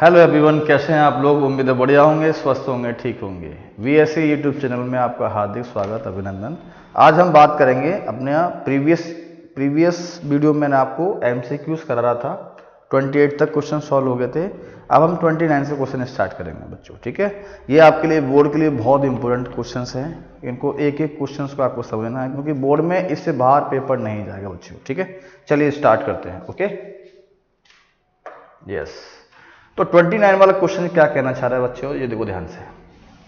Hello everyone, कैसे हैं आप लोग। उम्मीद है बढ़िया होंगे, स्वस्थ होंगे, ठीक होंगे। वीएससी यूट्यूब चैनल में आपका हार्दिक स्वागत, अभिनंदन। आज हम बात करेंगे अपने प्रीवियस वीडियो में मैंने आपको एमसीक्यूज करा रहा था। 28 तक क्वेश्चन सॉल्व हो गए थे। अब हम 29 से क्वेश्चन स्टार्ट करेंगे बच्चों, ठीक है। ये आपके लिए बोर्ड के लिए बहुत इंपॉर्टेंट क्वेश्चन हैं। इनको एक एक क्वेश्चन को आपको समझना है, क्योंकि बोर्ड में इससे बाहर पेपर नहीं जाएगा बच्चों, ठीक है। चलिए स्टार्ट करते हैं। Okay, yes. तो 29 वाला क्वेश्चन क्या कहना चाह रहा है बच्चों, ये देखो ध्यान से।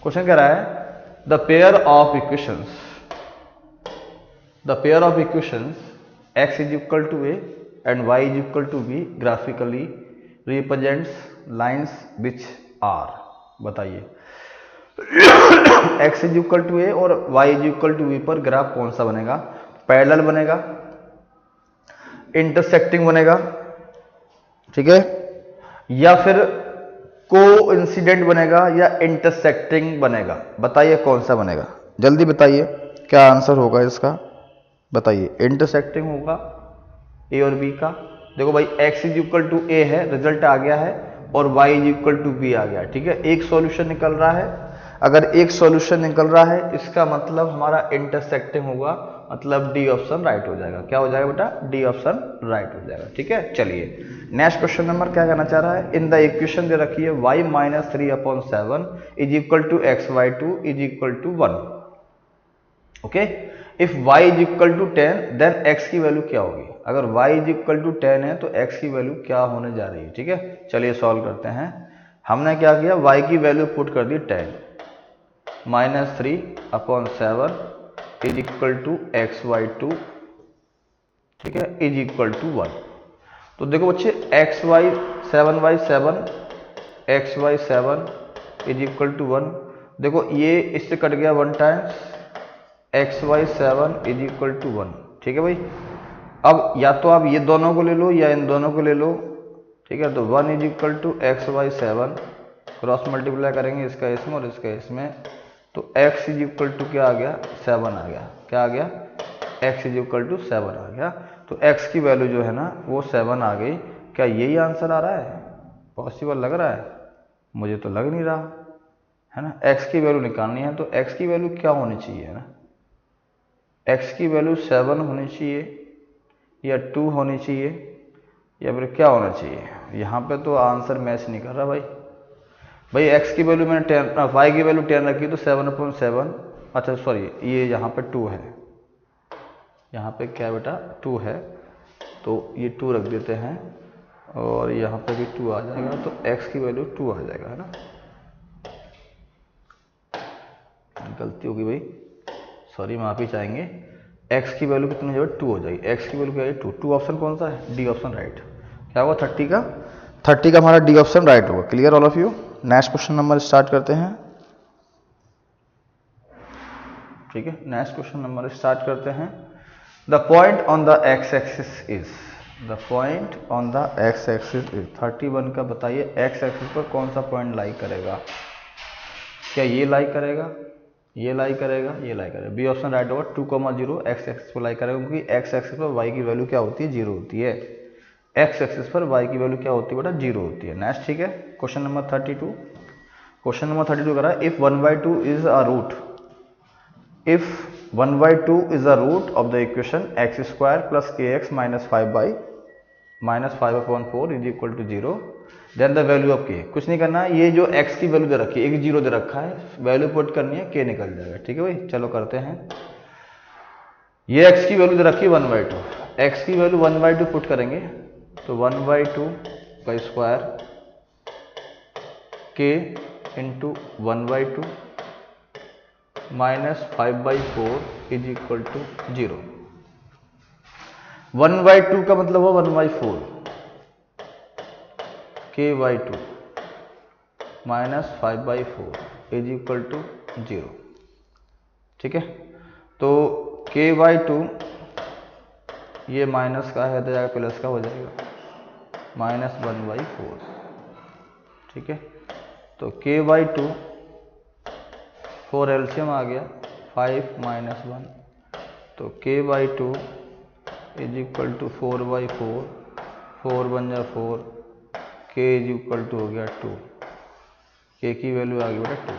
क्वेश्चन कह रहा है the pair of equations x is equal to a and y is equal to b graphically represents lines which are. बताइए x is equal to a और y is equal to b पर graph कौन सा बनेगा। Parallel बनेगा, intersecting बनेगा, ठीक है, या फिर कोइंसिडेंट बनेगा, या इंटरसेक्टिंग बनेगा। बताइए कौन सा बनेगा, जल्दी बताइए क्या आंसर होगा इसका। बताइए, इंटरसेक्टिंग होगा ए और बी का। देखो भाई, x is equal to A है, रिजल्ट आ गया है, और y is equal to B आ गया, ठीक है। एक सॉल्यूशन निकल रहा है। अगर एक सॉल्यूशन निकल रहा है, इसका मतलब हमारा इंटरसेक्टिंग होगा, मतलब डी ऑप्शन राइट हो जाएगा। क्या हो जाएगा बेटा, डी ऑप्शन राइट हो जाएगा, ठीक है। चलिए नेक्स्ट क्वेश्चन नंबर क्या कहना चाह रहा है। इन द इक्वेशन दे रखी है y minus 3/7 is equal to xy2 is equal to 1। Okay, if y is equal to 10 then x की वैल्यू क्या होगी। अगर y इज इक्वल टू 10 है तो x की वैल्यू क्या होने जा रही है, ठीक है। चलिए सॉल्व करते हैं। हमने क्या किया, y की वैल्यू पुट कर दी 10 minus 3/7 is equal to xy2, ठीक है, इज इक्वल टू 1। तो देखो बच्चे, xy7 इज इक्वल टू 1। देखो ये इससे कट गया 1 times, xy7 is equal to 1, ठीक है भाई। अब या तो आप ये दोनों को ले लो या इन दोनों को ले लो, ठीक है। तो 1 is equal to xy7, cross multiply करेंगे इसका इसमें और इसका इसमें, तो x इज इक्वल टू क्या आ गया, 7 आ गया। क्या आ गया, x इज इक्वल टू 7 आ गया। तो x की वैल्यू जो है ना वो 7 आ गई। क्या यही आंसर आ रहा है, पॉसिबल लग रहा है, मुझे तो लग नहीं रहा है ना। x की वैल्यू निकालनी है तो x की वैल्यू क्या होनी चाहिए ना, x की वैल्यू 7 होनी चाहिए, या 2 होनी चाहिए, या फिर क्या होना चाहिए। यहाँ पे तो आंसर मैच नहीं कर रहा भाई x की वैल्यू मैंने 10, y की वैल्यू 10 रखी तो 7/7, अच्छा सॉरी, ये यहाँ पे 2 है, यहाँ पे क्या बेटा 2 है, तो ये 2 रख देते हैं, और यहाँ पे भी 2 आ जाएगा, तो x की वैल्यू 2 आ जाएगा, है ना। गलती होगी भाई, सॉरी, माफी चाहेंगे। x की वैल्यू कितनी हो जाएगी, 2 हो जाएगी। x की वैल्यू क्या है, 2। 2 ऑप्शन कौन सा है, डी ऑप्शन राइट। क्या होगा, 30 का हमारा डी ऑप्शन राइट होगा। Clear all of you. Next question number start करते हैं, ठीक है। नेक्स्ट क्वेश्चन नंबर स्टार्ट करते हैं। The point on the x axis is, the point on the x axis is 31 का। बताइए एक्स एक्सिस पर कौन सा पॉइंट लाई करेगा। क्या ये लाई करेगा, ये लाई करेगा, ये लाई करेगा। बी ऑप्शन राइट होगा, 2,0 एक्स एक्सिस पर लाई करेगा, क्योंकि एक्स एक्सिस पर वाई की वैल्यू क्या होती है, 0 होती है। एक्स एक्सिस पर वाई की वैल्यू क्या होती है बेटा, 0 होती है। नेक्स्ट, ठीक है। क्वेश्चन नंबर 32, क्वेश्चन नंबर 32 कह रहा है if 1/2 is a root, if 1/2 is the root of the equation x square plus kx minus 5/4 is equal to 0, then the value of k। कुछ नहीं करना है, ये जो x की वैल्यू दे रखी है, एक 0 दे रखा है, वैल्यू पुट करनी है, k निकल जाएगा, ठीक है भाई। चलो करते हैं। ये x की वैल्यू दे रखी है 1/2, x की वैल्यू 1/2 पुट करेंगे, तो 1/2 का square k into 1/2 minus 5/4 is equal to 0। 1/2 का मतलब हो 1/4 k/2 minus 5/4 is equal to 0, ठीक है। तो k/2 ये माइनस का है तो जाएगा प्लस का हो जाएगा, माइनस 1/4, ठीक है। तो k/2 4 एलसीएम आ गया, 5 माइनस 1, तो k/2 इज इक्वल टू 4/4, 4 बन जा 4, k इज इक्वल टू हो गया 2, k की वैल्यू आ गई बेटा 2,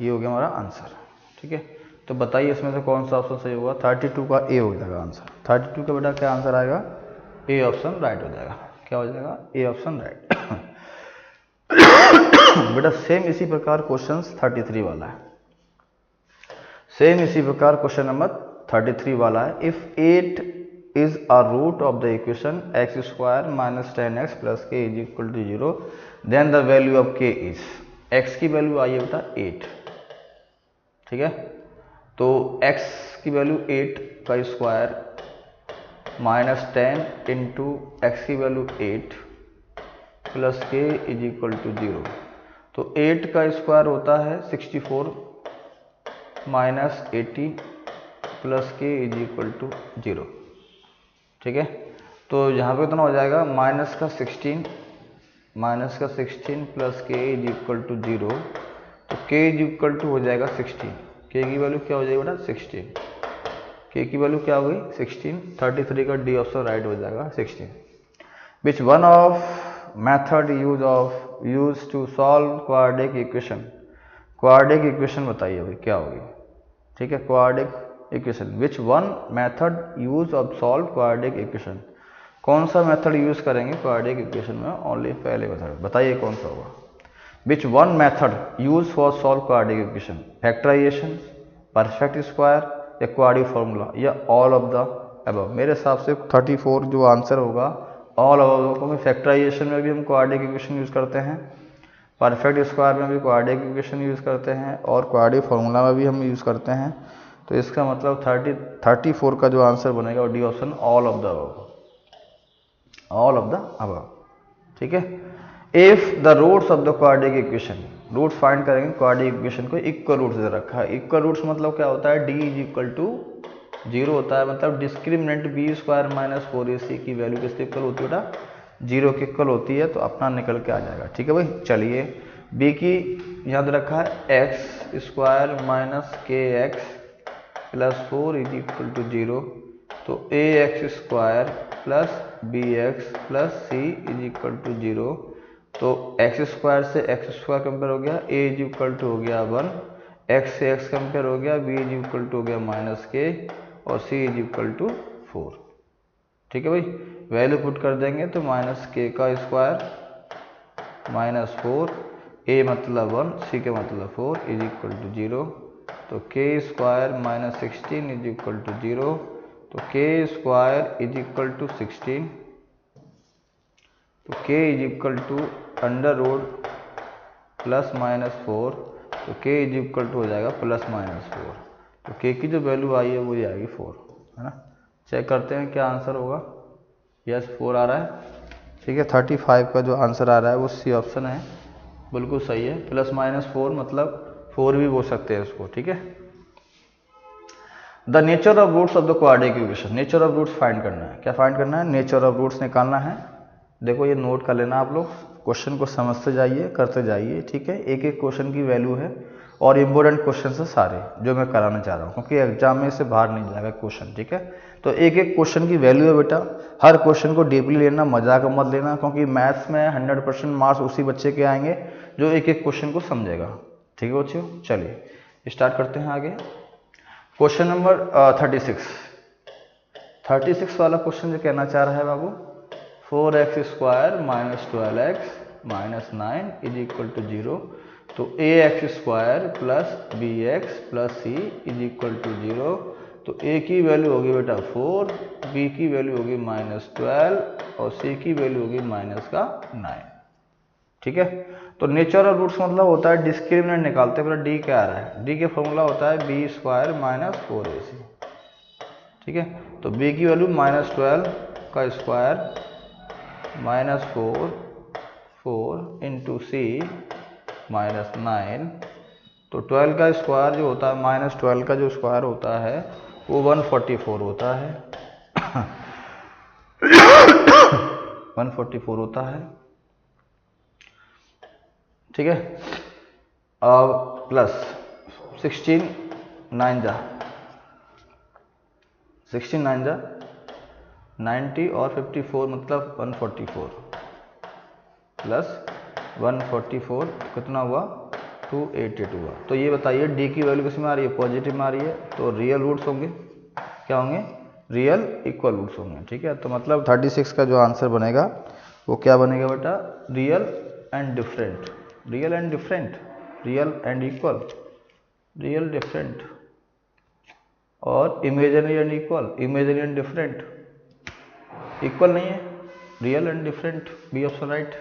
ये हो गया हमारा आंसर। ठीक है, तो बताइए इसमें से कौन सा ऑप्शन सही होगा? 32 का ए हो जाएगा आंसर। 32 का बेटा क्या आंसर आएगा? ए ऑप्शन राइट हो जाएगा। क्या हो जाएगा? A option right. बेटा सेम इसी प्रकार क्वेश्चन 33 वाला है, सेम इसी प्रकार क्वेश्चन नंबर 33 वाला है। If 8 is a root of the equation x square minus 10x plus K is equal to 0 then the value of K is, x की वैल्यू आई है बेटा 8। ठीक है, तो x की वैल्यू 8 का स्क्वायर माइनस 10 इंटू एक्स की value 8 plus K is equal to 0, तो 8 का स्क्वायर होता है 64 minus 80 plus K is equal to 0। ठीक है, तो यहाँ पे कितना हो जाएगा? माइनस का 16 plus K is equal to 0, तो के इज इक्वल टू हो जाएगा 16। के की वैल्यू क्या हो जाएगी बेटा? 16। के की वैल्यू क्या हो गई? 16। 33 का डी ऑप्शन राइट हो जाएगा 16। Which one of method use to solve quadratic equation, quadratic equation बताइए भाई क्या होगी? ठीक है, quadratic equation, which one method use of solve quadratic equation, कौन सा मेथड यूज करेंगे क्वाड्रेटिक इक्वेशन में? ओनली पहले मेथड बताइए कौन सा होगा? Which one method use for solve quadratic equation, factorisation, perfect square या क्वाड्रेटिक फॉर्मूला या ऑल ऑफ द अबव? मेरे हिसाब से 34 जो आंसर होगा ऑल ऑफ द, क्योंकि फैक्टराइजेशन में भी हम क्वाड्रेटिक इक्वेशन यूज करते हैं, परफेक्ट स्क्वायर में भी क्वाड्रेटिक इक्वेशन यूज करते हैं और क्वाड्रेटिक फॉर्मूला में भी हम यूज करते हैं। तो इसका मतलब 34 का जो आंसर बनेगा वो D option all of the above, all of the above. ठीक है, if the roots of the quadratic equation, roots find करेंगे क्वाड्रेटिक इक्वेशन को, इक्वल रूट्स दे रखा है। इक्वल रूट्स मतलब क्या होता है? डी इज इक्वल टू 0 होता है, मतलब discriminant B square minus 4ac की वैल्यू किसके इक्वल होती है बेटा? 0 के इक्वल होती है, तो अपना निकल के आ जाएगा। ठीक है भाई, चलिए बी की याद रखा है X square minus K X plus 4 is equal to 0, तो A x square plus B x plus C is equal to 0, तो एक्स स्क्वायर से एक्स स्क्वायर कंपेयर हो गया, ए इज इक्वल टू हो गया 1, एक्स से एक्स कंपेयर हो गया, बी इज इक्वल टू हो गया माइनस के और सी इज इक्वल टू 4। ठीक है भाई, वैल्यू पुट कर देंगे तो माइनस के का स्क्वायर माइनस 4, ए मतलब 1, सी के मतलब 4 इज इक्वल टू 0, तो k square minus 16 is equal to 0, तो k square is equal to 16, तो k is equal to under root plus minus 4, तो k इज इक्वल टू हो जाएगा प्लस माइनस 4, तो k की जो वैल्यू आई है वो ये आएगी 4, है ना। चेक करते हैं क्या आंसर होगा। यस 4 आ रहा है। ठीक है, 35 का जो आंसर आ रहा है वो सी ऑप्शन है, बिल्कुल सही है। प्लस माइनस 4 मतलब 4 भी बोल सकते हैं इसको। ठीक है, the nature of roots of the quadratic equation, nature of roots find करना है। क्या फाइंड करना है? नेचर ऑफ रूट्स निकालना है। देखो ये नोट कर लेना आप लोग, क्वेश्चन को समझते जाइए, करते जाइए। ठीक है, एक एक क्वेश्चन की वैल्यू है और इम्पोर्टेंट क्वेश्चन है सारे जो मैं कराना चाह रहा हूँ, क्योंकि एग्जाम में से बाहर नहीं जाएगा क्वेश्चन। ठीक है, तो एक एक क्वेश्चन की वैल्यू है बेटा, हर क्वेश्चन को डीपली लेना, मजाक मत लेना, क्योंकि मैथ्स में 100% मार्क्स उसी बच्चे के आएंगे जो एक एक क्वेश्चन को समझेगा। ठीक है बच्चों, चलिए स्टार्ट करते हैं आगे। क्वेश्चन नंबर 36 वाला क्वेश्चन जो कहना चाह रहा है बाबू, 4x square minus 12x minus 9 is equal to 0, तो A x square plus B x plus C is equal to 0, तो ए की वैल्यू होगी बेटा 4, बी की वैल्यू होगी माइनस 12 और सी की वैल्यू होगी माइनस का 9। ठीक है, तो नेचर ऑफ रूट्स मतलब होता है डिस्क्रिमिनेंट निकालते हैं। डी क्या आ रहा है? डी के फॉर्मूला होता है बी स्क्वायर माइनस 4ac। ठीक है, तो बी की वैल्यू माइनस 12 का स्क्वायर माइनस 4 इंटू सी माइनस 9, तो 12 का स्क्वायर जो होता है, माइनस 12 का जो स्क्वायर होता है वो 144 होता है। 144 होता है। ठीक है, अब प्लस 16 9 जा 90 और 54 मतलब 144, प्लस 144 कितना हुआ 288 हुआ। तो ये बताइए डी की वैल्यू किस में आ रही है, पॉजिटिव में आ रही है, तो रियल रूट्स होंगे, क्या होंगे, रियल इक्वल रूट्स होंगे। ठीक है, तो मतलब 36 का जो आंसर बनेगा वो क्या बनेगा बेटा, real and different, real and different, real and equal, real different, और imaginary and equal, imaginary and different, equal नहीं है, real and different, B option right.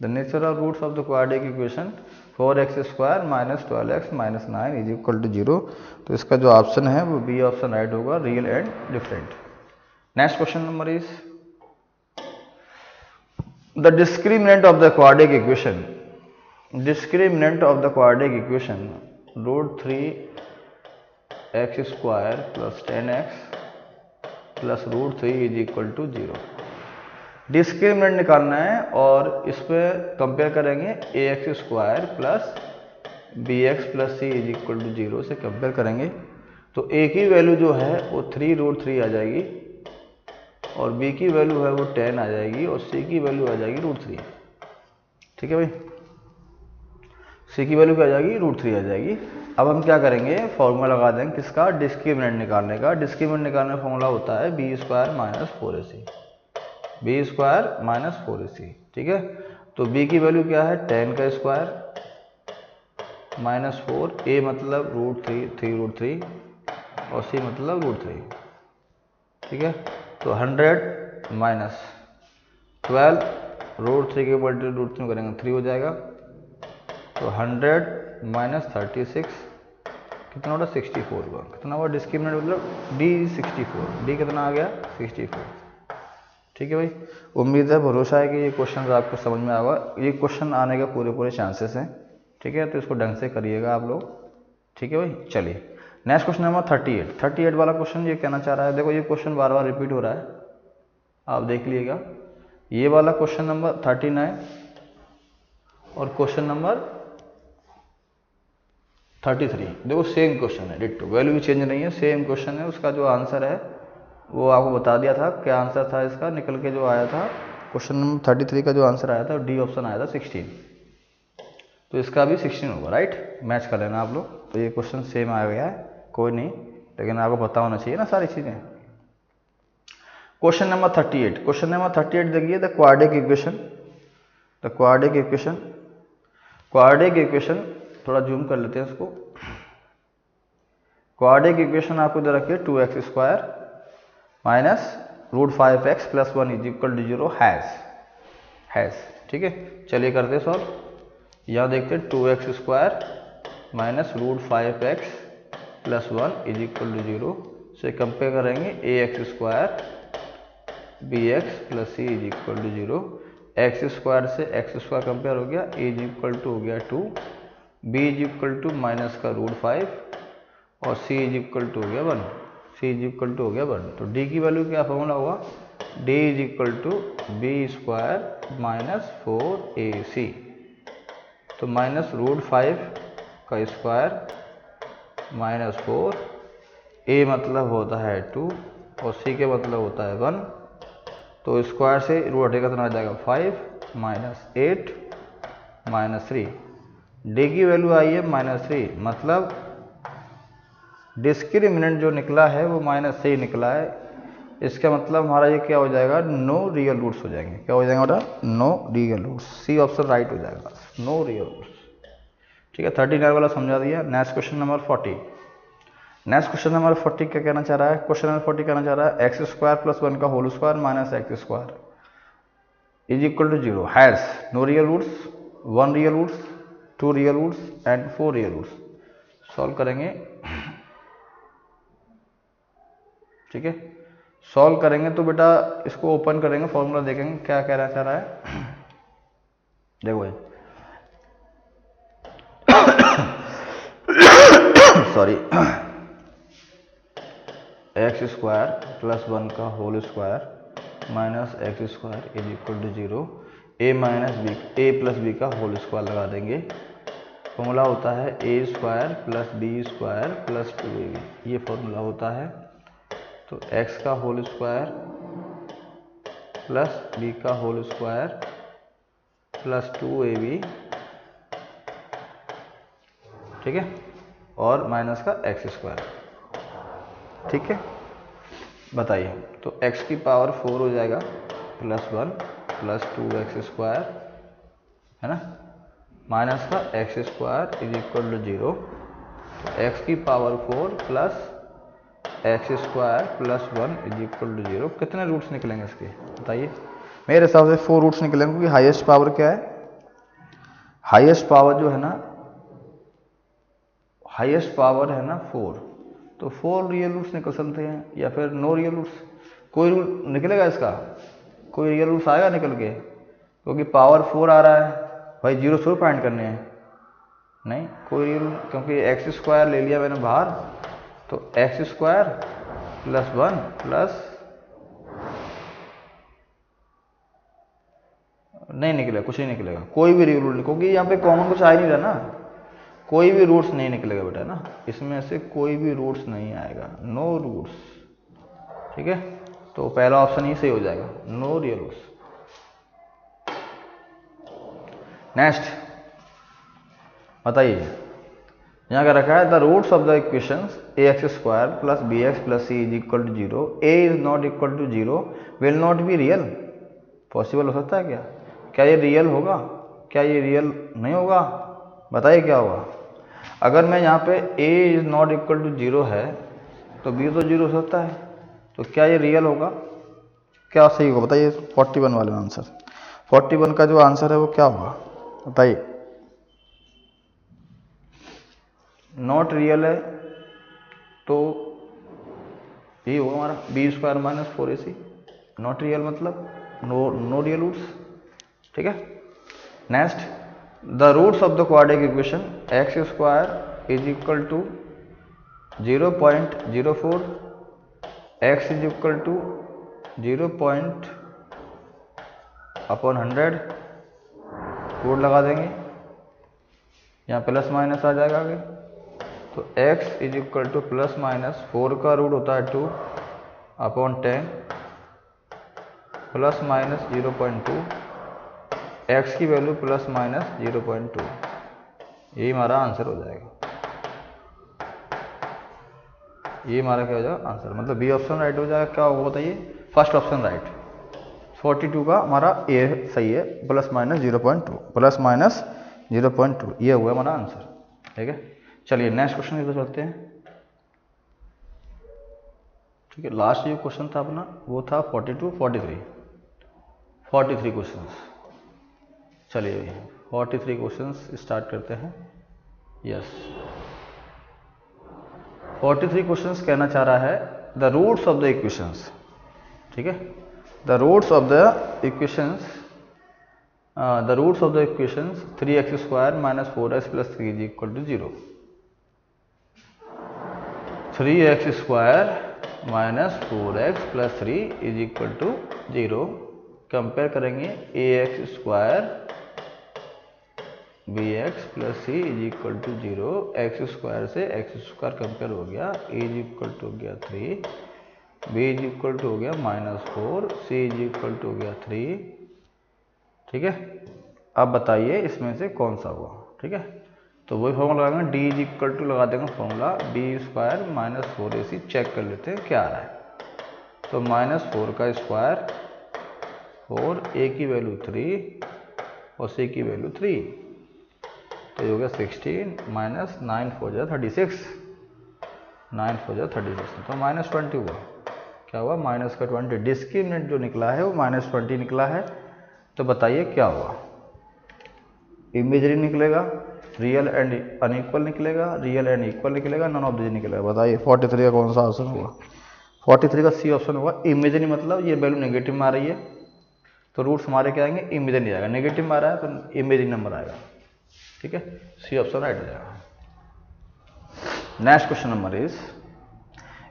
The nature of roots of the quadratic equation 4x² minus 12x minus 9 is equal to 0। तो इसका जो option है वो B option right होगा, real and different. Next question number is the discriminant of the quadratic equation, discriminant of the quadratic equation √3x² plus 10x plus √3 is equal to 0। Discriminant निकालना है और इस पर कंपेयर करेंगे ax² plus bx plus c is equal to 0 से compare करेंगे। तो a की वैल्यू जो है वो 3√3 आ जाएगी, और b की वैल्यू है वो 10 आ जाएगी, और c की वैल्यू आ जाएगी √3। ठीक है भाई, c की वैल्यू क्या आ जाएगी, √3 आ जाएगी। अब हम क्या करेंगे, फॉर्मूला लगा देंगे किसका, डिस्क्रिमिनेंट निकालने का। डिस्क्रिमिनेंट निकालने का फॉर्मूला होता है b² minus 4ac, b² minus 4ac। ठीक है, तो b की वैल्यू क्या है, 10 का स्क्वायर माइनस 4, a मतलब √3 और c मतलब √3। ठीक है, तो 100 माइनस 12 √3 के मल्टीप्लाई √3 करेंगे 3 हो जाएगा। तो 100 माइनस 36 कितना होगा, 64 हुआ। कितना हुआ डिस्क्रिमिनेंट, मतलब डी 64, डी कितना आ गया, 64। ठीक है भाई, उम्मीद है, भरोसा है कि ये क्वेश्चन आपको समझ में आएगा। ये क्वेश्चन आने का पूरे चांसेस हैं। ठीक है, तो इसको ढंग से करिएगा आप लोग। ठीक है भाई, चलिए नेक्स्ट क्वेश्चन नंबर 38 वाला क्वेश्चन ये कहना चाह रहा है, देखो ये क्वेश्चन बार बार रिपीट हो रहा है, आप देख लीजिएगा। ये वाला क्वेश्चन नंबर 39 और क्वेश्चन नंबर 33, देखो सेम क्वेश्चन है, डिट्टो, वैल्यू भी चेंज नहीं है, सेम क्वेश्चन है। उसका जो आंसर है वो आपको बता दिया था, क्या आंसर था इसका निकल के जो आया था। क्वेश्चन नंबर 33 का जो आंसर आया था डी ऑप्शन आया था 16, तो इसका भी 16 होगा, राइट। मैच कर लेना आप लोग। तो ये क्वेश्चन सेम आ गया है, कोई नहीं, लेकिन आपको पता होना चाहिए ना सारी चीज़ें। क्वेश्चन नंबर 38, क्वेश्चन नंबर 38 देखिए, the quadratic equation, the quadratic equation, quadratic equation थोड़ा जूम कर लेते हैं इसको। क्वाड्रेटिक इक्वेशन आपको इधर रखिए 2x² minus √5x plus 1 is equal to 0 has. ठीक है, चलिए करते हैं सॉल्व। यहाँ देखते हैं 2x² minus √5x plus 1 is equal to 0 से कंपेयर करेंगे ax² bx plus c is equal to 0। x² से x² कंपेयर हो गया, a इज इक्वल टू हो गया 2, b is equal to minus का √5 और c इज इक्वल टू हो गया 1, c इज इक्वल टू हो गया 1। तो d की वैल्यू क्या फॉर्मूला होगा, d is equal to b² minus 4ac, तो माइनस √5 का स्क्वायर माइनस 4, a मतलब होता है 2 और c के मतलब होता है 1, तो स्क्वायर से रूट हटेगा तो आ जाएगा 5 माइनस 8 माइनस 3। डी की वैल्यू आई है -3, मतलब डिस्क्रिमिनेंट जो निकला है वो -3 निकला है। इसका मतलब हमारा ये क्या हो जाएगा, नो रियल रूट्स हो जाएंगे। क्या हो जाएगा बेटा, no real roots, C option right हो जाएगा, नो रियल रूट्स। ठीक है, 39 वाला समझा दिया। Next question number 40, next question number 40 क्या कहना चाह रहा है, क्वेश्चन नंबर 40 कहना चाह रहा है x² प्लस 1 का whole square minus x² is equal to 0 has no real roots, 1 real roots, 2 real roots and 4 real roots. Solve करेंगे। ठीक है, सॉल्व करेंगे तो बेटा इसको ओपन करेंगे, फॉर्मूला देखेंगे क्या कहना चाह रहा है। देखो भाई सॉरी, x² प्लस 1 का whole square minus x² is equal to 0, a minus b, a plus b का होल स्क्वायर लगा देंगे। फॉर्मूला होता है a² plus b² plus 2ab, ये फॉर्मूला होता है। तो x का होल स्क्वायर प्लस b का होल स्क्वायर प्लस 2ab, ठीक है, और माइनस का एक्स स्क्वायर, ठीक है। बताइए, तो x की पावर 4 हो जाएगा प्लस 1 प्लस 2x स्क्वायर, है ना, माइनस का x square is equal to 0। तो x की power 4 plus x square plus 1 is equal to 0। कितने रूट्स निकलेंगे इसके, बताइए। मेरे हिसाब से 4 रूट्स निकलेंगे, क्योंकि हाईएस्ट पावर क्या है, हाईएस्ट पावर जो है ना, हाईएस्ट पावर है ना 4, तो 4 रियल रूट्स निकल सकते हैं या फिर नो रियल रूट्स। कोई रूट निकलेगा इसका, कोई रियल रूट्स आएगा निकल के, क्योंकि पावर 4 आ रहा है भाई, 0 थोड़ी फाइंड करने हैं, नहीं कोई रियल, क्योंकि एक्स स्क्वायर ले लिया मैंने बाहर, तो एक्स स्क्वायर प्लस 1 प्लस, नहीं निकलेगा, कुछ नहीं निकलेगा, कोई भी रियल रूट, क्योंकि यहाँ पे कॉमन कुछ आ ही नहीं रहा ना, कोई भी रूट्स नहीं निकलेगा बेटा ना, इसमें से कोई भी रूट्स नहीं आएगा, नो रूट्स, ठीक है। तो पहला ऑप्शन ही सही हो जाएगा, नो रियल रूट्स। नेक्स्ट बताइए, यहाँ क्या रखा है, the roots of the equations a x square plus B x plus C is equal to 0, a is not equal to 0 will not be real. Possible हो सकता है क्या, क्या ये रियल होगा, क्या ये रियल नहीं होगा, बताइए क्या होगा। अगर मैं यहाँ पे a is not equal to 0 है, तो b तो 0 हो सकता है, तो क्या ये रियल होगा, क्या सही होगा, बताइए। 41 वाले आंसर, 41 का जो आंसर है वो क्या होगा, बताइए। नॉट रियल है तो ये होगा हमारा b square minus 4ac, not real मतलब नो रियल रूट्स, ठीक है। Next, the roots of the quadratic equation x square is equal to 0.04, x is equal to 0.100, root लगा देंगे, यहाँ प्लस माइनस आ जाएगा आगे, तो x is equal two plus minus 4 का रूट होता है 2/10 प्लस माइनस 0.2, x की वैल्यू प्लस माइनस 0.2, यही हमारा आंसर हो जाएगा, ये हमारा क्या हो जाएगा आंसर, मतलब बी ऑप्शन राइट हो जाएगा। क्या होगा बताइए, फर्स्ट ऑप्शन राइट, 42 का हमारा ए सही है, प्लस माइनस 0.2, प्लस माइनस 0.2, ये हुआ हमारा आंसर, ठीक है। चलिए नेक्स्ट क्वेश्चन की तरफ चलते हैं, ठीक है। लास्ट जो क्वेश्चन था अपना वो था 42, 43 क्वेश्चंस। चलिए 43 क्वेश्चंस स्टार्ट करते हैं। यस, 43 क्वेश्चंस कहना चाह रहा है the roots of the equations, ठीक है, the roots of the equations, the roots of the equations 3x square minus 4x plus 3 is equal to 0, 3x square minus 4x plus 3 is equal to 0, compare करेंगे ax square bx plus C is equal to 0, x square से x square compare हो गया, a is equal to हो गया 3, b is equal to हो गया -4, c is equal to हो गया 3, ठीक है। अब बताइए इसमें से कौन सा हुआ, ठीक है। तो वही फॉर्मूला लगाएंगे, d इज इक्वल टू लगा देंगे formula b square minus 4ac, check कर लेते हैं क्या आ रहा है। तो -4 का स्क्वायर 4, a की वैल्यू 3 और c की वैल्यू 3, तो ये हो गया 16 माइनस 9 4 जा 36, 9 4 जा 36, तो -20 हुआ, क्या हुआ माइनस का 20, डिस्क्रिमिनेंट जो निकला है वो -20 निकला है। तो बताइए क्या हुआ, इमेजरी निकलेगा, रियल एंड अनइक्वल निकलेगा, रियल एंड इक्वल निकलेगा, नन ऑफ दिस निकलेगा। बताइए 43 का कौन सा ऑप्शन होगा, 43 का सी ऑप्शन होगा। इमेजरी मतलब ये वैल्यू नेगेटिव में आ रही है, तो रूट्स हमारे क्या आएंगे, इमेजरी आएगा, नेगेटिव में आ रहा है तो इमेजरी नंबर आएगा, ठीक है, सी ऑप्शन राइट हो जाएगा। Next question number is,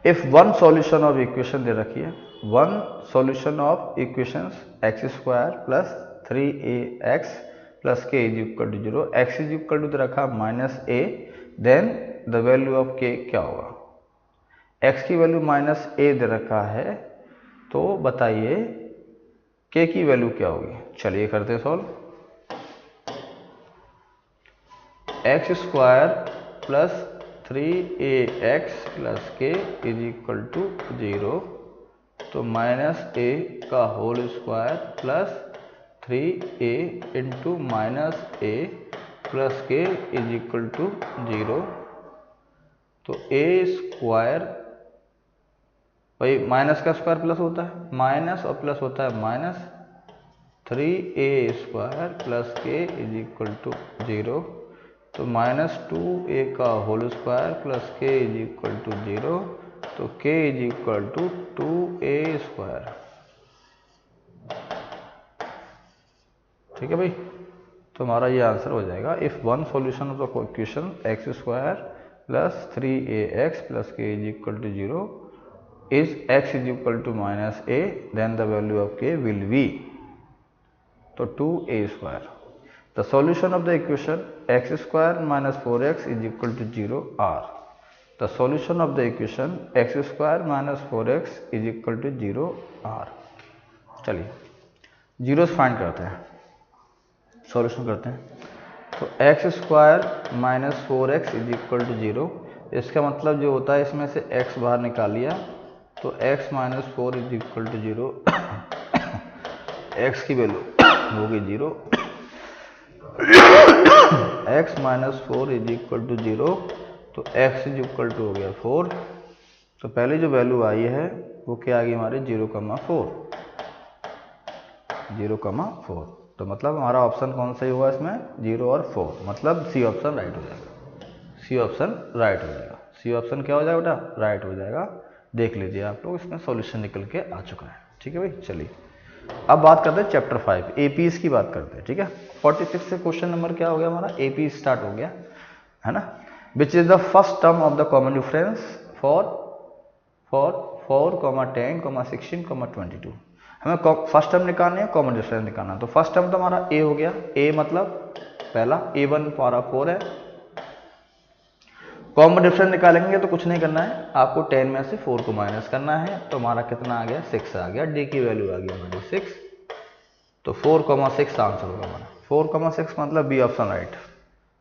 if one solution of equation दे रखी है, one solution of equations X square plus 3ax plus k is equal to 0, x is equal to दे रखा -a, then the value of k क्या होगा। x की value -a दे रखा है, तो बताइए k की वैल्यू क्या होगी। चलिए करते हैं solve. X square plus 3ax plus K is equal to 0, तो माइनस ए का whole square plus 3a into minus A plus K is equal to 0, तो ए स्क्वायर, भाई माइनस का स्क्वायर प्लस होता है, माइनस और प्लस होता है minus, 3a square plus K is equal to 0, तो माइनस 2a का whole square plus K is equal to 0, तो k is equal to 2a square. ठीक है भाई, तो हमारा ये आंसर हो जाएगा। If one solution of the equation x square plus 3ax plus K is equal to 0 is x is equal to minus a, then the value of k will be, तो 2a square. The solution of the equation x square minus 4x is equal to 0 are. The solution of the equation x square minus 4x is equal to 0 are. चलिए zeros find करते हैं, solution करते हैं। तो x square minus 4x is equal to 0, इसका मतलब जो होता है इसमें से x बाहर निकाल लिया, तो x minus 4 is equal to 0, x की वैल्यू होगी 0, x minus 4 is equal to 0, तो x इज इक्वल टू हो गया 4, तो पहले जो वैल्यू आई है वो क्या आ गई हमारी 0,4, 0,4, तो मतलब हमारा ऑप्शन कौन सा ही हुआ इसमें 0 और 4, मतलब सी ऑप्शन राइट हो जाएगा, सी ऑप्शन राइट हो जाएगा, सी ऑप्शन क्या हो जाएगा बेटा राइट हो जाएगा। देख लीजिए आप लोग, इसमें सॉल्यूशन निकल के आ चुका है। ठीक है भाई, चलिए अब बात करते हैं चैप्टर 5 एपीज की बात करते हैं। ठीक है, 46 से क्वेश्चन नंबर क्या हो गया हमारा एपी स्टार्ट हो गया है ना। Which is the first term of the common difference for 4, 10, 16, 22। हमें फर्स्ट टर्म निकालना है, कॉमन डिफरेंस निकालना है। तो फर्स्ट टर्म तो हमारा ए हो गया, ए मतलब पहला, a1 पारा 4 है। कॉमन डिफरेंस निकालेंगे तो कुछ नहीं करना है, आपको 10 में से 4 को माइनस करना है, तो हमारा कितना आ गया 6 आ गया, डी की वैल्यू आ गई हमारी 6, तो 4,6 आंसर होगा हमारा। 4,6 मतलब B option right,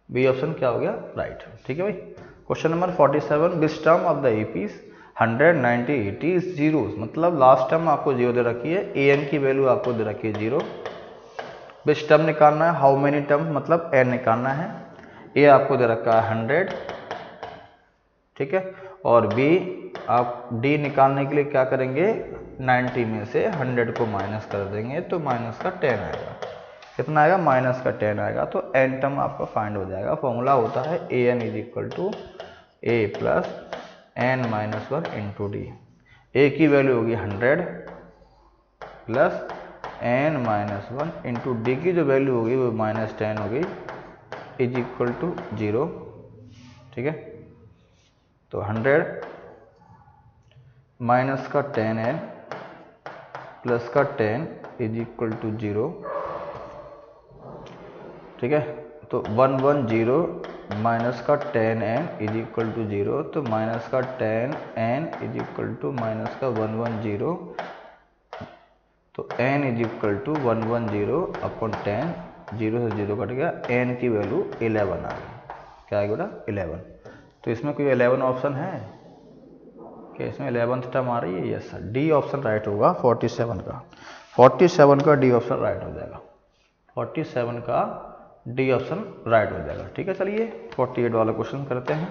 B option क्या हो गया राइट। ठीक है भाई, question number 47 which term of the APs 100, 90, 80 zero, मतलब लास्ट टर्म आपको 0 दे रखी है, ए एन की वैल्यू आपको दे रखी है 0। विच टर्म निकालना है, हाउ मेनी टर्म मतलब एन निकालना है, ए आपको दे रखा है 100, ठीक है, और बी आप डी निकालने के लिए क्या करेंगे 90 में से 100 को माइनस कर देंगे, तो माइनस का 10 आएगा, कितना आएगा माइनस का 10 आएगा, तो एन टर्म आपका फाइंड हो जाएगा। फॉर्मूला होता है A N is equal to A plus N minus 1 into D. A की वैल्यू होगी 100 plus N minus 1 into D की जो वैल्यू होगी वो माइनस 10 होगी, इज इक्वल टू 0। ठीक है, तो 100 माइनस का 10n प्लस का 10 इज इक्वल टू 0। ठीक है, तो 110 माइनस का 10n इज इक्वल टू 0, तो माइनस का 10n is equal to minus का 110, तो n is equal to 110 upon 10, 0 से 0 कट गया, n की वैल्यू 11 आ गई, क्या आएगा बेटा 11। तो इसमें कोई 11 ऑप्शन है क्या, इसमें 11th टर्म आ रही है, yes sir, D option right होगा 47 का, 47 का डी ऑप्शन राइट हो जाएगा, 47 का डी ऑप्शन राइट हो जाएगा। ठीक है, चलिए 48 वाला क्वेश्चन करते हैं।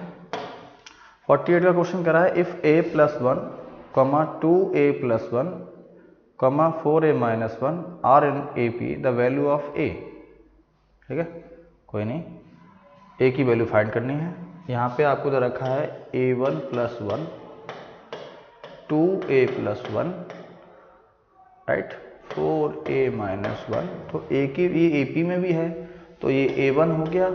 48 का क्वेश्चन करा है if a plus 1, 2a plus 1, 4a minus 1 are in A P the value of a। ठीक है, कोई नहीं, a की वैल्यू फाइंड करनी है। यहाँ पे आपको दे रखा है a1 plus 1, 2a plus 1, right, 4a minus 1, तो a की ये AP में भी है, तो ये a1 हो गया,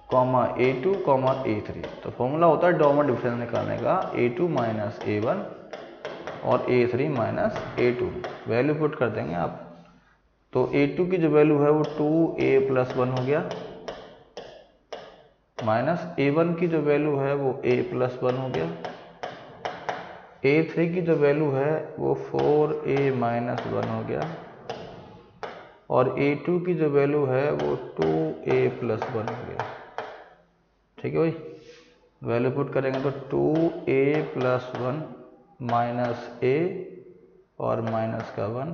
कॉमा a2 कॉमा a3। तो फॉर्मूला होता है कॉमन डिफरेंस निकालने का, a2 माइनस a1 और a3 minus a2, value put कर देंगे आप, तो a2 की जो वैल्यू है वो 2a प्लस 1 हो गया, माइनस a1 की जो वैल्यू है वो a प्लस 1 हो गया, a3 की जो वैल्यू है वो 4a माइनस 1 हो गया, और A2 की जो वैल्यू है वो 2A+1 हो गया। ठीक है भाई, वैल्यू पुट करेंगे तो 2A+1 माइनस A और माइनस का 1,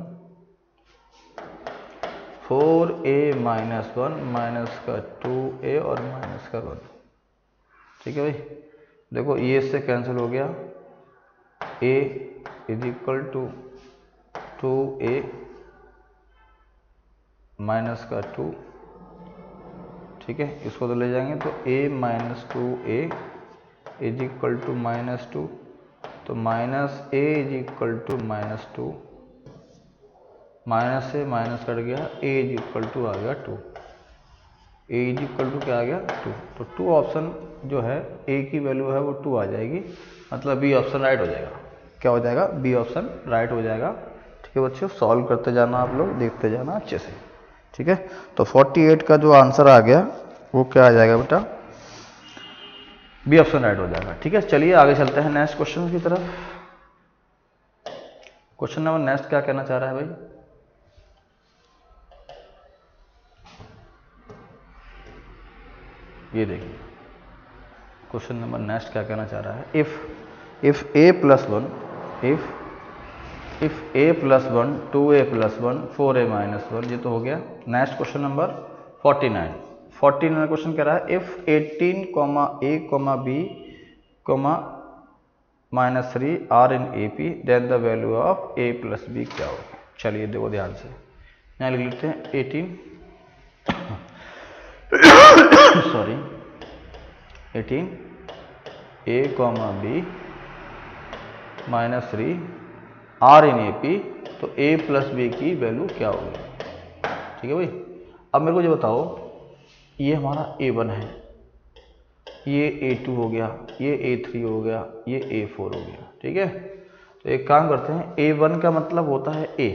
4A-1 माइनस का 2A और माइनस का 1। ठीक है भाई, देखो ये इससे कैंसिल हो गया, A is equal to 2A minus का 2। ठीक है, इसको तो ले जाएंगे तो A minus 2A is equal to -2, तो minus A is equal to -2, minus से माइनस कट गया, A इज इक्वल टू आ गया 2, A इज इक्वल टू क्या आ गया 2। तो 2 ऑप्शन जो है A की वैल्यू है वो 2 आ जाएगी, मतलब B ऑप्शन राइट हो जाएगा। क्या हो जाएगा? B ऑप्शन राइट हो जाएगा। ठीक है बच्चों, सॉल्व करते जाना, आप लोग देखते जाना अच्छे से। ठीक है, तो 48 का जो आंसर आ गया वो क्या आ जाएगा बेटा? B ऑप्शन राइट हो जाएगा। ठीक है, चलिए आगे चलते हैं नेक्स्ट क्वेश्चन की तरफ। क्वेश्चन नंबर नेक्स्ट क्या कहना चाह रहा है भाई? ये देखिए क्वेश्चन नंबर नेक्स्ट क्या कहना चाह रहा है, इफ A+1 2A+1 4A-1, ये तो हो गया। नेक्स्ट क्वेश्चन नंबर 49 क्वेश्चन कह रहा है if 18, A, B, -3 are in AP then the value of A+B क्या होगी? चलिए देखो ध्यान से, यहाँ लिख लेते हैं 18 sorry 18 A, B -3 are in AP, तो A+B की वैल्यू क्या होगी? ठीक है भाई, अब मेरे को ये बताओ, ये हमारा A1 है, ये A2 हो गया, ये A3 हो गया, ये A4 हो गया। ठीक है, तो एक काम करते हैं, A1 का मतलब होता है A,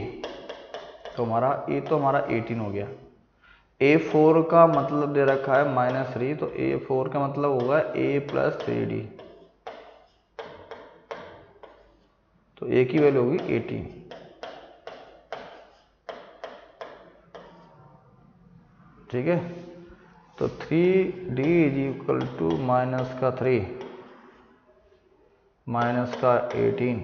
तो हमारा A तो हमारा 18 हो गया। A4 का मतलब दे रखा है -3, तो A4 का मतलब होगा A+3D, तो A की वैल्यू होगी 18। ठीक है, तो 3D is equal to -3 minus का 18,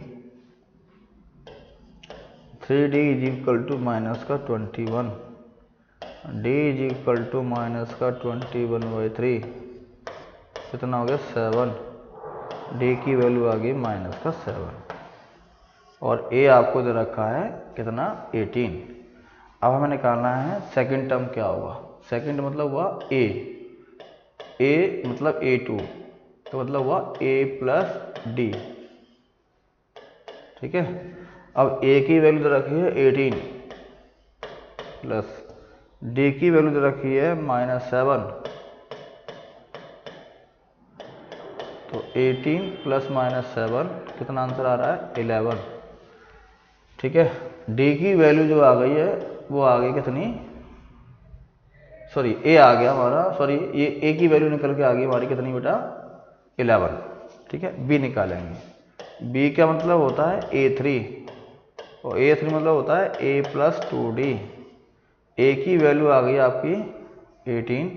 3D is equal to -21, D is equal to -21/3, कितना हो गया 7, D की वैल्यू आ गई -7, और A आपको दे रखा है कितना 18। अब हमें निकालना है सेकंड टर्म क्या होगा। सेकंड मतलब हुआ A मतलब A2, तो मतलब हुआ A+D। ठीक है, अब A की वैल्यू दे रखी है 18 प्लस D की वैल्यू दे रखी है -7, तो 18 प्लस -7 कितना आंसर आ रहा है 11। ठीक है, D की वैल्यू जो आ गई है वो आ गई कितनी, सॉरी A आ गया हमारा, सॉरी ये A की वैल्यू निकल के आ गई हमारी कितनी बेटा 11। ठीक है, B निकालेंगे, B का मतलब होता है A3, और A3 मतलब होता है A+2D। A की वैल्यू आ गई आपकी 18,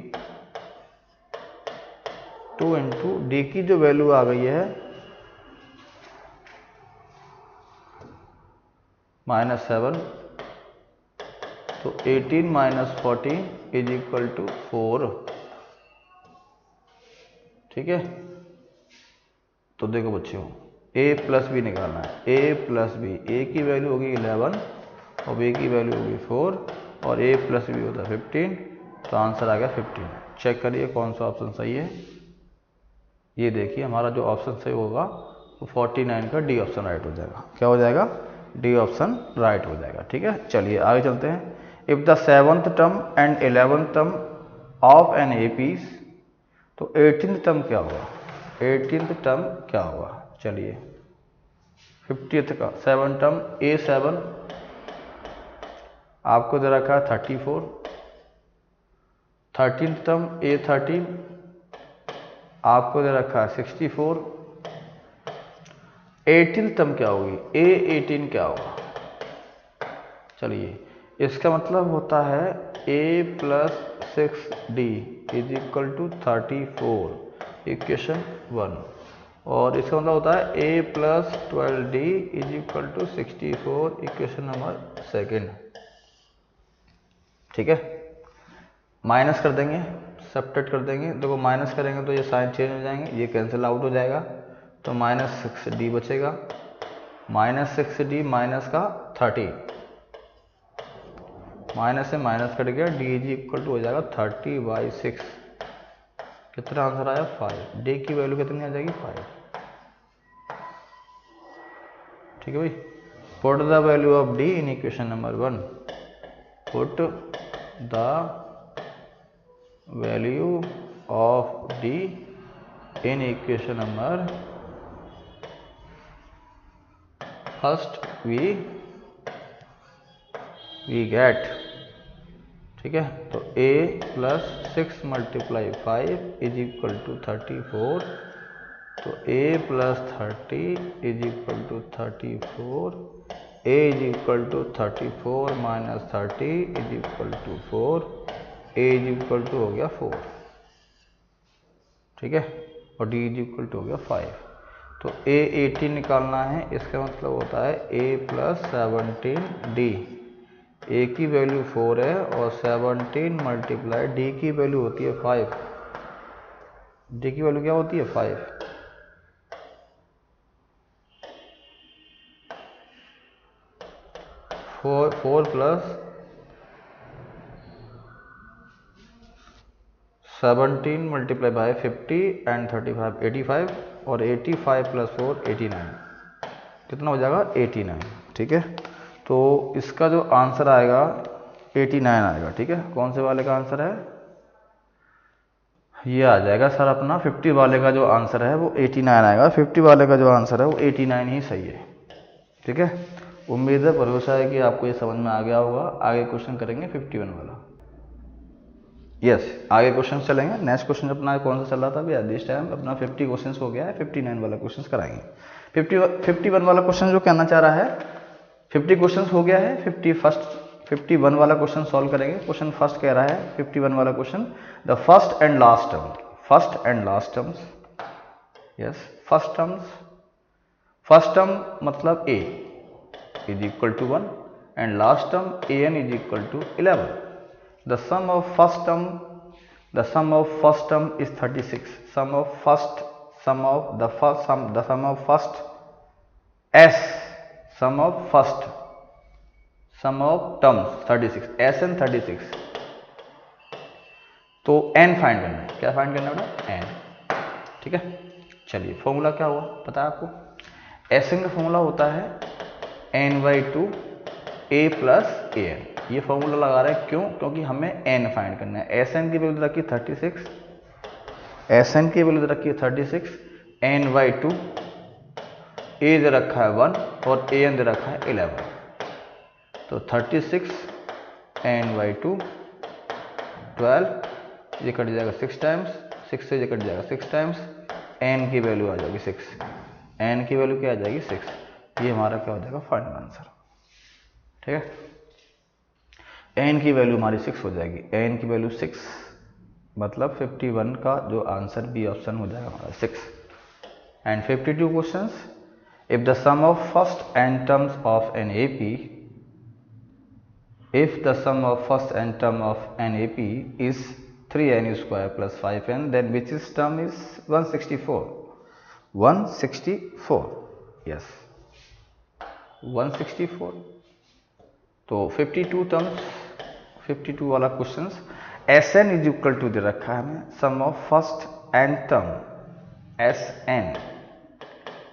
2 इंटू D की जो वैल्यू आ गई है -7, तो 18 - 14 इज इक्वल टू 4। ठीक है, तो देखो बच्चों A+B निकालना है, A+B, A की वैल्यू होगी 11 और B की वैल्यू होगी 4, और A+B होता है 15, तो आंसर आ गया 15। चेक करिए कौन सा ऑप्शन सही है। ये देखिए हमारा जो ऑप्शन सही होगा वो 49 का D ऑप्शन राइट हो जाएगा। क्या हो जाएगा? D ऑप्शन राइट हो जाएगा। ठीक है, चलिए आगे चलते हैं। If the 7th term and 11th term of an AP, तो 18th टर्म क्या होगा? 18th टर्म क्या होगा? चलिए 50th का 7 टर्म A7 आपको दे रखा है 34, 13th टर्म A13 आपको दे रखा है 64, 18th टर्म क्या होगी? A18 क्या होगा? चलिए इसका मतलब होता है a plus 6d is equal to 34, equation 1। और इसका मतलब होता है a plus 12d is equal to 64, equation number 2। ठीक है, माइनस कर देंगे, सब्ट्रैक्ट कर देंगे। देखो माइनस करेंगे तो ये साइन चेंज हो जाएंगे, ये कैंसिल आउट हो जाएगा, तो -6d बचेगा। -6d माइनस का 30, माइनस से माइनस कट गया, डी इज इक्वल टू हो जाएगा 30/6। कितना आंसर आया? 5। डी की वैल्यू कितनी आ जाएगी? 5। ठीक है भाई, put the value of D in equation number 1। Put the value of D in equation number first we get. ठीक है, तो a plus 6 multiply 5 is equal to 34, तो a plus 30 is equal to 34, a is equal to 34 minus 30 is equal to 4, a is equal to हो गया 4। ठीक है, और d is equal to हो गया 5। तो a 18 निकालना है, इसका मतलब होता है a प्लस 17d। a की वैल्यू 4 है और 17 मल्टीप्लाई d की वैल्यू होती है 5। d की वैल्यू क्या होती है? 5। 4 प्लस 17 मल्टीप्लाई बाय 50 एंड 35 85, और 85 प्लस 4 89। कितना हो जाएगा? 89। ठीक है, तो इसका जो आंसर आएगा 89 आएगा। ठीक है, कौन से वाले का आंसर है? ये आ जाएगा सर अपना 50 वाले का जो आंसर है वो 89 आएगा। 50 वाले का जो आंसर है वो 89 ही सही है। ठीक है, उम्मीद है, भरोसा है कि आपको ये समझ में आ गया होगा। आगे क्वेश्चन करेंगे 51 वाला। यस, आगे क्वेश्चन चलेंगे। नेक्स्ट क्वेश्चन अपना कौन सा चल रहा था भैया? दिस टाइम अपना 50 क्वेश्चन हो गया है, 59 वाला क्वेश्चन कराएंगे। 51 वाला क्वेश्चन जो कहना चाह रहा है, 50 क्वेश्चन हो गया है, 51 वाला क्वेश्चन सॉल्व करेंगे। क्वेश्चन फर्स्ट कह रहा है 51 वाला question, the first and last term, first and last terms, yes first term मतलब a is equal to 1 and last term an is equal to 11। The sum of first term is 36। Sum of first sum of terms 36, s n 36। तो n find करना है। क्या find करना है बेटा? n। ठीक है, चलिए फॉर्मूला क्या हुआ पता है आपको? एस एन का फॉर्मूला होता है n/2 a प्लस an। ये फॉर्मूला लगा रहे हैं क्यों? क्योंकि हमें n फाइंड करना है। एस एन की वैल्यू रखी 36, एस एन की वैल्यू रखी 36, n/2, a दे रखा है 1 और an दे रखा है 11। तो 36 n/2 12, ये कट जाएगा 6 टाइम्स, 6 से ये कट जाएगा 6 टाइम्स, n की वैल्यू आ जाएगी 6। n की वैल्यू क्या आ जाएगी? 6। ये हमारा क्या हो जाएगा? Final answer. ठीक है, n की वैल्यू हमारी 6 हो जाएगी। n की वैल्यू 6 मतलब 51 का जो आंसर बी ऑप्शन हो जाएगा हमारा 6। And 52 questions, if the sum of first n terms of an AP, if the sum of first n term of an AP is 3n square plus 5n, then which is term is 164? 164, yes 164। तो 52 terms, 52 वाला question, Sn is equal to दे रखा है हमें sum of first n term Sn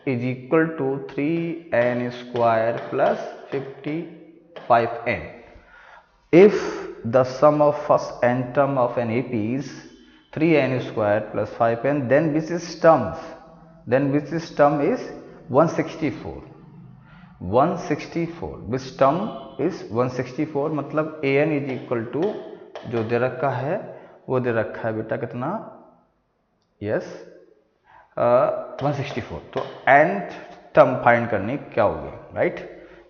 is equal to 3n square plus 55n। If the sum of first n term of an AP is 3n square plus 5n, then which is term is 164। 164 which term is 164 मतलब an is equal to जो दे रखा है वो दे रखा है बेटा कितना? Yes 164। तो n टर्म फाइंड करनी क्या होगी? राइट,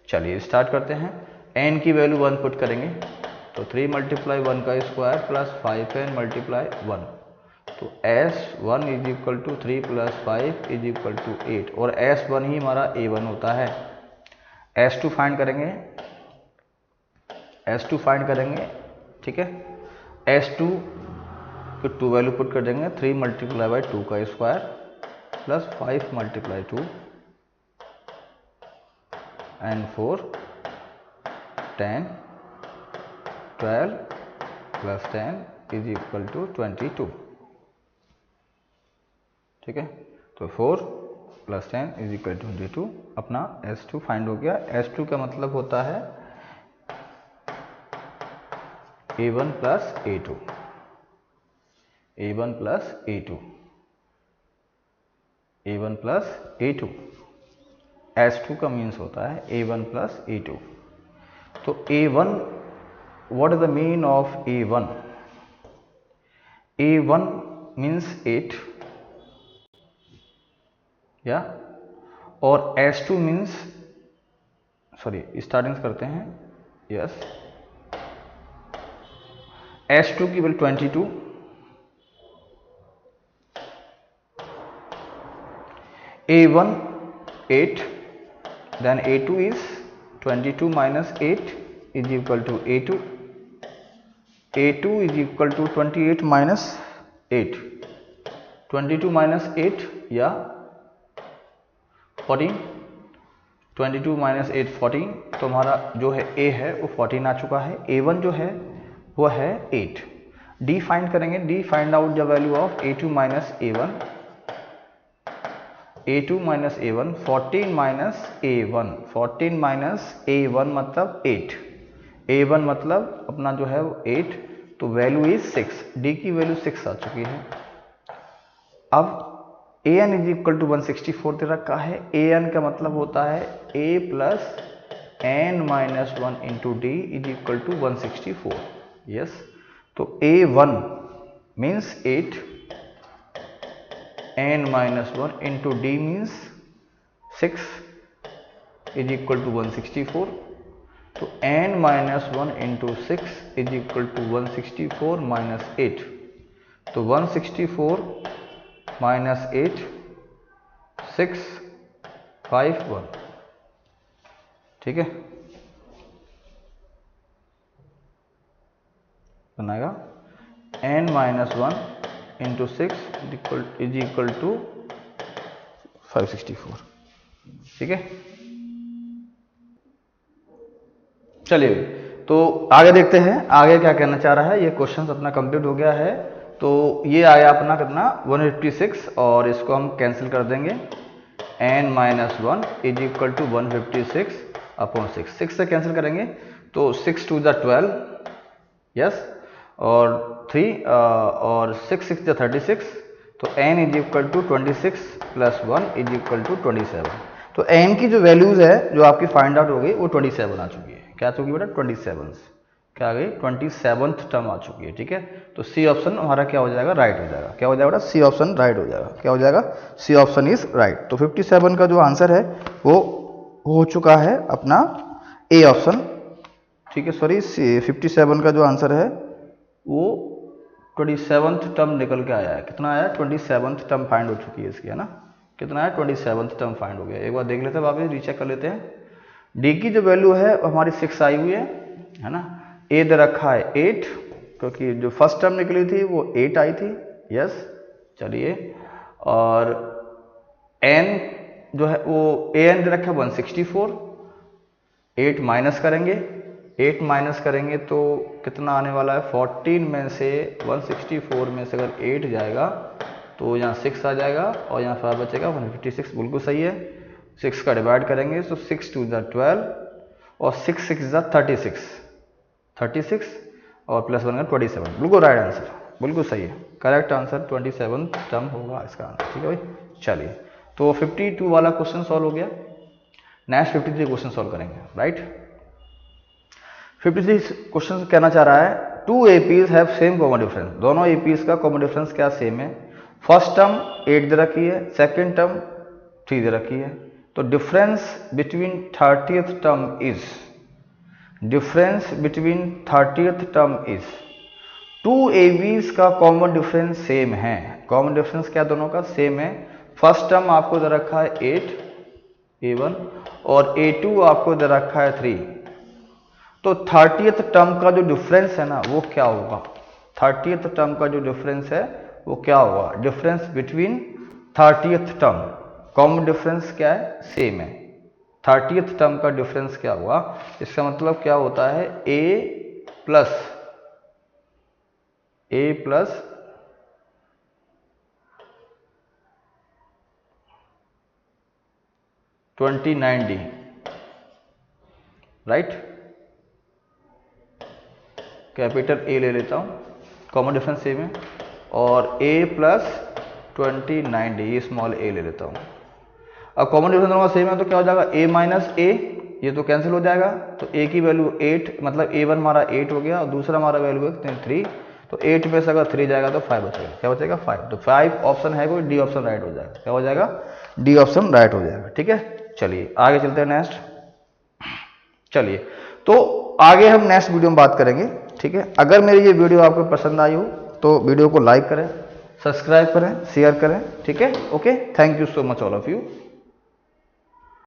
चलिए स्टार्ट करते हैं। n की वैल्यू 1 पुट करेंगे तो 3 मल्टीप्लाई 1 का स्क्वायर प्लस 5n मल्टीप्लाई 1, तो S1 is equal to 3 plus 5 is equal to 8 और S1 ही हमारा A1 होता है। S2 फाइंड करेंगे, S2 फाइंड करेंगे, ठीक है। S2 की 2 वैल्यू पुट कर देंगे, 3 मल्टीप्लाई बाई 2 का square plus 5 multiply 2 and 4 10 12 plus 10 is equal to 22, ठीक है। तो 4 प्लस 10 इज इक्वल टू 22, अपना S2 फाइंड हो गया। S2 का मतलब होता है A1 plus A2, A1 plus A2, A1 plus A2। S2 का मीन्स होता है A1 प्लस A2। तो A1, what is the mean of A1? A1 means 8 या, और S2 मीन्स, सॉरी स्टार्टिंग करते हैं, यस, S2 की value 22, A1 8, then A2 is 22 minus 8 is equal to A2, A2 is equal to 28 minus 8, 22 minus 8 या 14, 22 minus 8 14, तो हमारा जो है A है वो 14 आ चुका है। A1 जो है वो है 8। D फाइंड करेंगे, D find out the value of A2 minus A1, A2 minus A1, 14 minus A1, 14 minus A1 मतलब 8, A1 मतलब अपना जो है वो 8, तो वैल्यू इज 6, D की वैल्यू 6 आ चुकी है। अब an इज इक्वल टू 164 दे रखा है। an का मतलब होता है a plus n minus 1 into D is equal to 164, yes. तो a1 means 8, n minus 1 into D means 6 is equal to 164, तो n minus 1 into 6 is equal to 164 minus 8, तो 164 माइनस 8 6 5 1, ठीक है, बनाएगा n minus 1 into 6 is equal to 564, ठीक है। चलिए तो आगे देखते हैं आगे क्या कहना चाह रहा है। ये क्वेश्चन अपना कंप्लीट हो गया है, तो ये आया अपना कितना 156, और इसको हम कैंसिल कर देंगे, n minus 1 is equal to 156 upon 6, 6 से कैंसिल करेंगे तो 6 टू द 12, यस, और 3 और 6 6 द 36, तो n is equal to 26 plus 1 is equal to 27। तो n की जो वैल्यूज है जो आपकी फाइंड आउट हो गई वो 27 आ चुकी है। क्या आ चुकी बेटा? 27 क्या आ गई? 27th टर्म आ चुकी है, ठीक है। तो सी ऑप्शन हमारा क्या हो जाएगा? राइट हो जाएगा। क्या हो जाएगा? सी ऑप्शन राइट हो जाएगा। क्या हो जाएगा? C option is right. तो 57 का जो आंसर है वो हो चुका है अपना ए ऑप्शन, ठीक है। सॉरी 57 का जो आंसर है वो 27th टर्म निकल के आया है। कितना आया? 27th टर्म फाइंड हो चुकी है इसकी, है ना। कितना है? 27th टर्म फाइंड हो गया। एक बार देख लेते हैं, वापस रीचेक कर लेते हैं। डी की जो वैल्यू है हमारी 6 आई हुई है ना। ए दे रखा है 8, क्योंकि जो फर्स्ट टर्म निकली थी वो 8 आई थी, यस। चलिए, और एन जो है वो ए एन दे रखा है 164, 8 माइनस करेंगे, 8 माइनस करेंगे तो कितना आने वाला है? 14 में से 164 में से अगर 8 जाएगा तो यहाँ 6 आ जाएगा और यहाँ 5 बचेगा 156, बिल्कुल सही है। 6 का डिवाइड करेंगे तो 6 टू द 12 और 6 6 द 36 और प्लस 1 का 27, बिल्कुल राइट आंसर, बिल्कुल सही है। करेक्ट आंसर 27 टर्म होगा इसका आंसर, ठीक है भाई। चलिए, तो 52 वाला क्वेश्चन सॉल्व हो गया। नेक्स्ट 53 क्वेश्चन सॉल्व करेंगे, राइट। 53 क्वेश्चन कहना चाह रहा है 2 APs have same common difference. दोनों APs का कॉमन डिफरेंस क्या सेम है? फर्स्ट टर्म 8 दे रखी है, सेकेंड टर्म 3 दे रखी है। तो difference between 30th term is, difference between 30th term is, two ABs का कॉमन डिफरेंस सेम है। कॉमन डिफरेंस क्या दोनों का सेम है। फर्स्ट टर्म आपको दे रखा है 8 A1 और A2 आपको दे रखा है 3। तो 30th टर्म का जो डिफरेंस है ना वो क्या होगा, 30th टर्म का जो डिफरेंस है वो क्या होगा, difference between 30th term, common difference क्या है, सेम है। 30th टर्म का डिफरेंस क्या हुआ, इसका मतलब क्या होता है a plus 29D, right. Capital A ले लेता हूं, कॉमन डिफरेंस सेम है, और a प्लस 29D, ये स्मॉल a ले लेता हूं। अब कॉमन डिफरेंस दोनों का सेम है तो क्या हो जाएगा, a माइनस a, ये तो कैंसिल हो जाएगा, तो a की वैल्यू 8, मतलब a1 हमारा 8 हो गया और दूसरा हमारा वैल्यू है 3, तो 8 में से अगर 3 जाएगा तो 5 बचेगा। क्या बचेगा, 5। तो 5 ऑप्शन है कोई, डी ऑप्शन राइट हो जाएगा। क्या हो जाएगा, डी ऑप्शन राइट हो जाएगा। ठीक है, चलिए आगे चलते हैं नेक्स्ट। चलिए तो आगे हम नेक्स्ट वीडियो में बात करेंगे। ठीक है, अगर मेरी ये वीडियो आपको पसंद आई हो तो वीडियो को लाइक करें, सब्सक्राइब करें, शेयर करें। ठीक है, okay, thank you so much all of you.